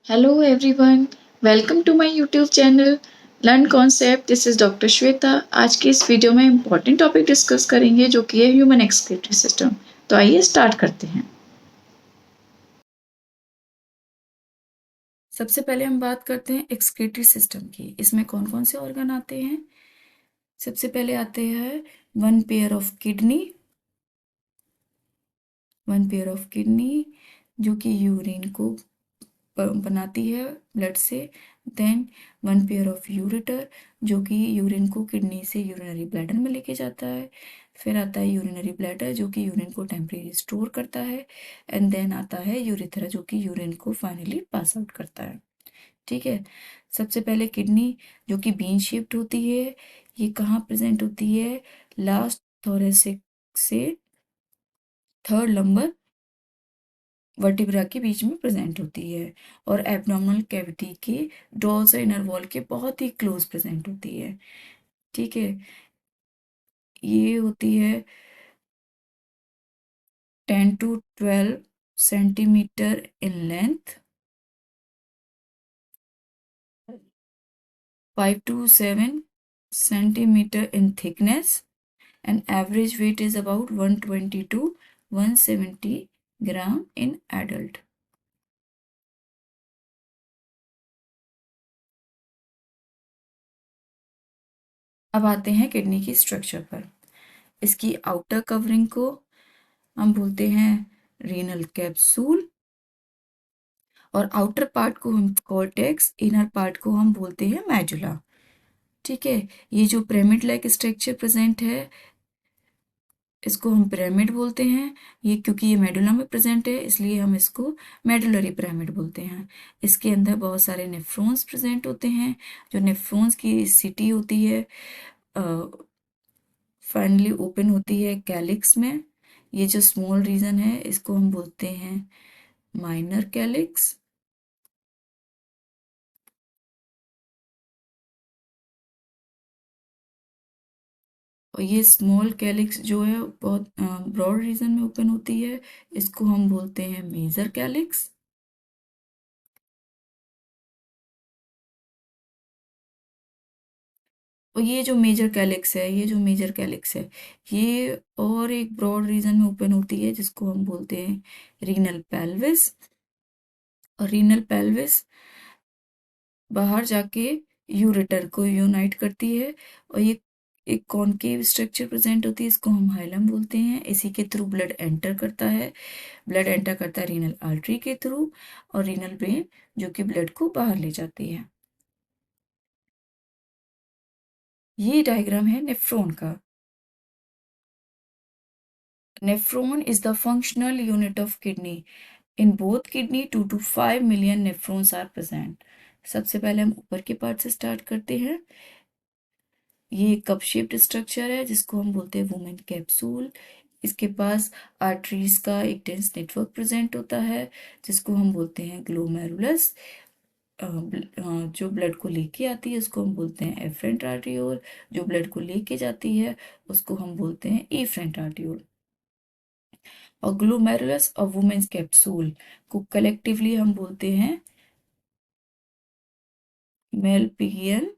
Hello everyone, welcome to my YouTube channel Learn Concept. This is doctor Shweta. आज की इस video में important topic discuss करेंगे जो कि है ह्यूमन एक्सक्रीटरी सिस्टम. तो आइए स्टार्ट करते हैं. सबसे पहले हम बात करते हैं एक्सक्रीटरी सिस्टम की. इसमें कौन कौन से ऑर्गन आते हैं. सबसे पहले आते हैं वन पेयर ऑफ किडनी जो कि यूरिन को बनाती है ब्लड से. Then one pair of ureter जो कि यूरिन को किडनी से यूरिनरी ब्लैडर में लेके जाता है. फिर आता है यूरिनरी ब्लैडर जो कि यूरिन को टेम्परेरी स्टोर करता है. एंड देन आता है यूरेथ्रा जो कि यूरिन को फाइनली पास आउट करता है. ठीक है. सबसे पहले किडनी जो कि बीन शेप्ड होती है. ये कहाँ प्रेजेंट होती है. लास्ट थोरेसिक से थर्ड लंबर वर्टिब्रा के बीच में प्रेजेंट होती है और एब्डोमिनल कैविटी के डोर्सल इनर वॉल के बहुत ही क्लोज प्रेजेंट होती है. ठीक है. ये होती है 10 to 12 centimetre in length, 5 to 7 centimetre in thickness and average weight is about 120 to 170 gram in adult. अब आते हैं किडनी की स्ट्रक्चर पर. इसकी आउटर कवरिंग को हम बोलते हैं रीनल कैप्सूल और आउटर पार्ट को हम कॉर्टेक्स, इनर पार्ट को हम बोलते हैं मेडुला. ठीक है. ये जो पिरामिड लाइक स्ट्रक्चर प्रेजेंट है इसको हम पिरामिड बोलते हैं. ये क्योंकि ये मेडुला में प्रेजेंट है इसलिए हम इसको मेडुलरी पिरामिड बोलते हैं. इसके अंदर बहुत सारे नेफ्रॉन्स प्रेजेंट होते हैं. जो नेफ्रॉन्स की सिटी होती है फाइनली ओपन होती है कैलिक्स में. ये जो स्मॉल रीजन है इसको हम बोलते हैं माइनर कैलिक्स. और ये स्मॉल कैलिक्स जो है बहुत ब्रॉड रीजन में ओपन होती है. इसको हम बोलते हैं मेजर कैलिक्स. और ये जो मेजर कैलिक्स है ये और एक ब्रॉड रीजन में ओपन होती है जिसको हम बोलते हैं रीनल पेल्विस. और रीनल पेल्विस बाहर जाके यूरेटर को यूनाइट करती है और ये एक कॉनकेव स्ट्रक्चर प्रेजेंट होती है. इसको हम हाइलम बोलते हैं. इसी के थ्रू ब्लड एंटर करता है. ब्लड एंटर करता है रीनल आर्टरी के थ्रू और रीनल वेन जो कि ब्लड को बाहर ले जाती है. ये डायग्राम है नेफ्रॉन का. Nephron is the functional unit of kidney. In both kidney 2 to 5 million nephrons are present. सबसे पहले हम ऊपर के पार्ट से स्टार्ट करते हैं. ये कप शेप्ड स्ट्रक्चर है जिसको हम बोलते हैं वुमेन कैप्सूल. इसके पास आर्टरीज का एक डेंस नेटवर्क प्रेजेंट होता है जिसको हम बोलते हैं ग्लोमेरुलस. जो ब्लड को लेके आती है उसको हम बोलते हैं एफरेंट आर्टियोल. जो ब्लड को लेके जाती है उसको हम बोलते हैं एफरेंट आर्टियोल. और ग्लोमेरुलस और वुमेन्स कैप्सूल को कलेक्टिवली हम बोलते हैं मेलपिगियन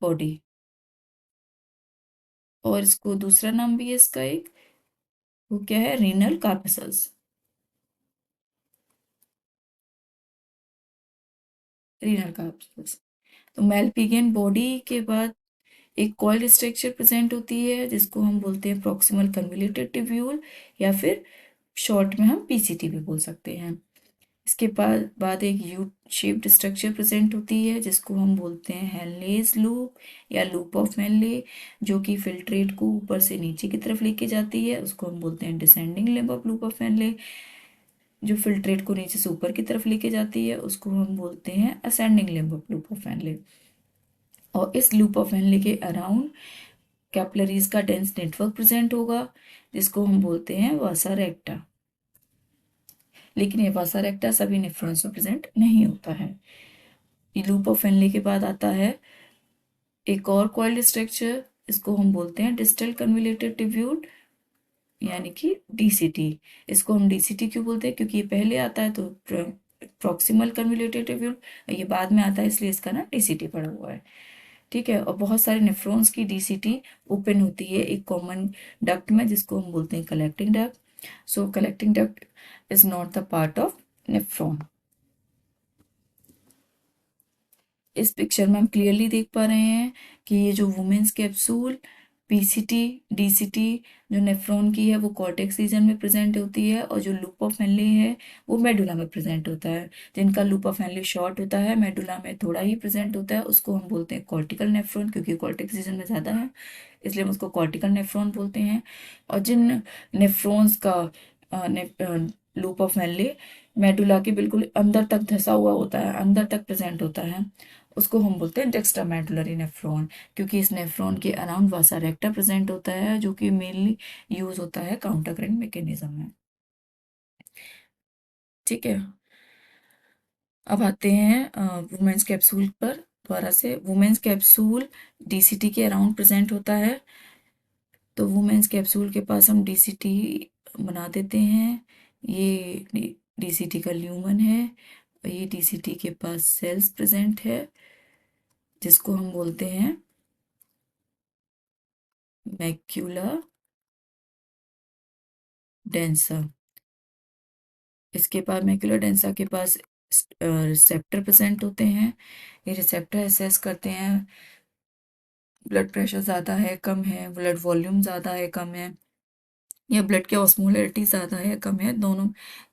बॉडी. और इसको दूसरा नाम भी है इसका एक, वो क्या है, रीनल कार्पसल्स. Renal corpuscles. तो मेलपिगियन बॉडी के बाद एक कॉइल्ड स्ट्रक्चर प्रेजेंट होती है जिसको हम बोलते हैं प्रॉक्सिमल कन्वोल्यूटेड ट्यूब्यूल या फिर शॉर्ट में हम पीसीटी भी बोल सकते हैं. इसके बाद एक यू शेप्ड स्ट्रक्चर प्रेजेंट होती है जिसको हम बोलते हैं हेनलेज लूप या लूप ऑफ हेनले जो कि फिल्ट्रेट को ऊपर से नीचे की तरफ लेके जाती है. उसको हम बोलते हैं descending limb of loop of Henle. जो फिल्ट्रेट को नीचे से ऊपर की तरफ लेके जाती है उसको हम बोलते हैं ascending limb of loop of Henle. और इस लूप ऑफ हेनले के अराउंड कैपिलरीज का डेंस नेटवर्क प्रेजेंट होगा जिसको हम बोलते हैं वासा रेक्टा. लेकिन ये वासा रेक्टा सभी नेफ्रॉन्स में प्रेजेंट नहीं होता है. ये लूप ऑफ हेनले के बाद आता है एक और कॉइल्ड स्ट्रक्चर. इसको हम बोलते हैं डिस्टल कन्वोल्यूटेड ट्यूब्यूल यानी कि डीसीटी। इसको हम डीसीटी क्यों बोलते हैं? क्योंकि ये पहले आता है तो प्रॉक्सिमल कन्वोल्यूटेड ट्यूब्यूल, ये बाद में आता है इसलिए इसका ना डीसीटी पड़ा हुआ है। ठीक है, और बहुत सारे नेफ्रॉन्स की डीसीटी ओपन होती है एक कॉमन डक्ट में जिसको हम बोलते हैं collecting duct. So collecting duct is not the part of nephron. इस पिक्चर में हम क्लियरली देख पा रहे हैं कि ये जो वुमेन्स कैप्सूल पीसीटी डीसीटी जो नेफ्रॉन की है वो कॉर्टेक्स रीजन में प्रेजेंट होती है, और जो लूप ऑफ हेनले है वो मेडुला में प्रेजेंट होता है। जिनका लूप ऑफ हेनले शॉर्ट होता है, मेडुला में थोड़ा ही प्रेजेंट होता है, उसको हम बोलते हैं कॉर्टिकल नेफ्रॉन, क्योंकि कॉर्टेक्स रीजन में ज़्यादा है इसलिए हम उसको कॉर्टिकल नेफ्रॉन बोलते हैं। और जिन नेफ्रॉन्स का लूप ऑफ हेनले मेडुला के बिल्कुल अंदर तक धंसा हुआ होता है, अंदर तक प्रेजेंट होता है, उसको हम बोलते हैं डेक्स्ट्रामेडुलरी नेफ्रॉन, क्योंकि इस नेफ्रॉन के अराउंड वासा रेक्टा प्रेजेंट होता है जो कि मेनली यूज होता है काउंटर करंट मैकेनिज्म में। ठीक है, अब आते हैं वुमेन्स कैप्सूल पर। दोबारा से, वुमेन्स कैप्सूल डीसीटी के अराउंड प्रेजेंट होता है, तो वुमेन्स कैप्सूल के पास हम डीसीटी बना देते हैं। ये डीसीटी का ल्यूमन है, और ये डीसीटी के पास सेल्स प्रेजेंट है जिसको हम बोलते हैं मैक्यूला डेंसा। इसके पास मैक्यूला डेंसा के पास रिसेप्टर प्रेजेंट होते हैं। ये रिसेप्टर असेस करते हैं ब्लड प्रेशर ज़्यादा है कम है, ब्लड वॉल्यूम ज़्यादा है कम है, या ब्लड की ऑस्मोलरिटी ज़्यादा है कम है, दोनों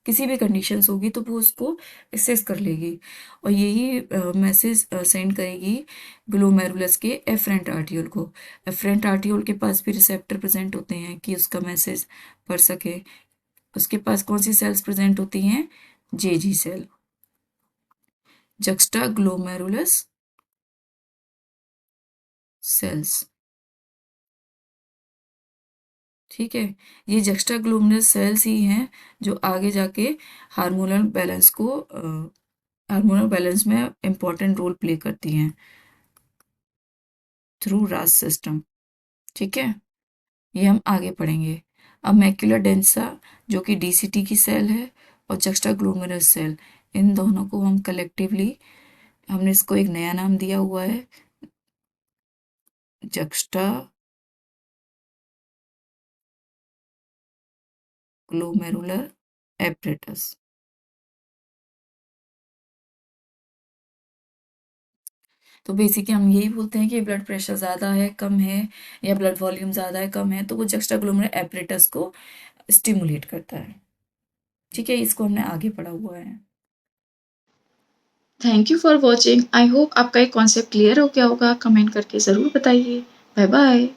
किसी भी कंडीशंस होगी तो वो उसको असेस कर लेगी, और यही मैसेज सेंड करेगी ग्लोमेरुलस के एफरेंट आर्टियोल को। एफरेंट आर्टियोल के पास भी रिसेप्टर प्रेजेंट होते हैं कि उसका मैसेज पढ़ सके। उसके पास कौन सी सेल्स प्रेजेंट होती हैं? JG cell, juxta glomerulus cells. ठीक है, ये जक्स्टा ग्लोमेरुलस सेल्स ही हैं जो आगे जाके हार्मोनल बैलेंस को हार्मोनल बैलेंस में इंपॉर्टेंट रोल प्ले करती हैं थ्रू रास सिस्टम। ठीक है, ये हम आगे पढ़ेंगे। अब मैक्यूला डेंसा जो कि डीसीटी की सेल है, और जक्स्टा ग्लोमेरुलस सेल, इन दोनों को हम कलेक्टिवली, हमने इसको एक नया नाम दिया हुआ है, जक्स्टा ग्लोमेरुलर एपरेटस। तो बेसिकली हम यही बोलते हैं कि ब्लड प्रेशर ज़्यादा है कम है, या ब्लड वॉल्यूम ज़्यादा है कम है, तो वो जक्स्टाग्लोमेरुलर एपरेटस को स्टिमुलेट करता है। ठीक है, इसको हमने आगे पढ़ा हुआ है। Thank you for watching. I hope आपका एक कॉन्सेप्ट क्लियर हो गया होगा। कमेंट करके ज़रूर बताइए। Bye bye.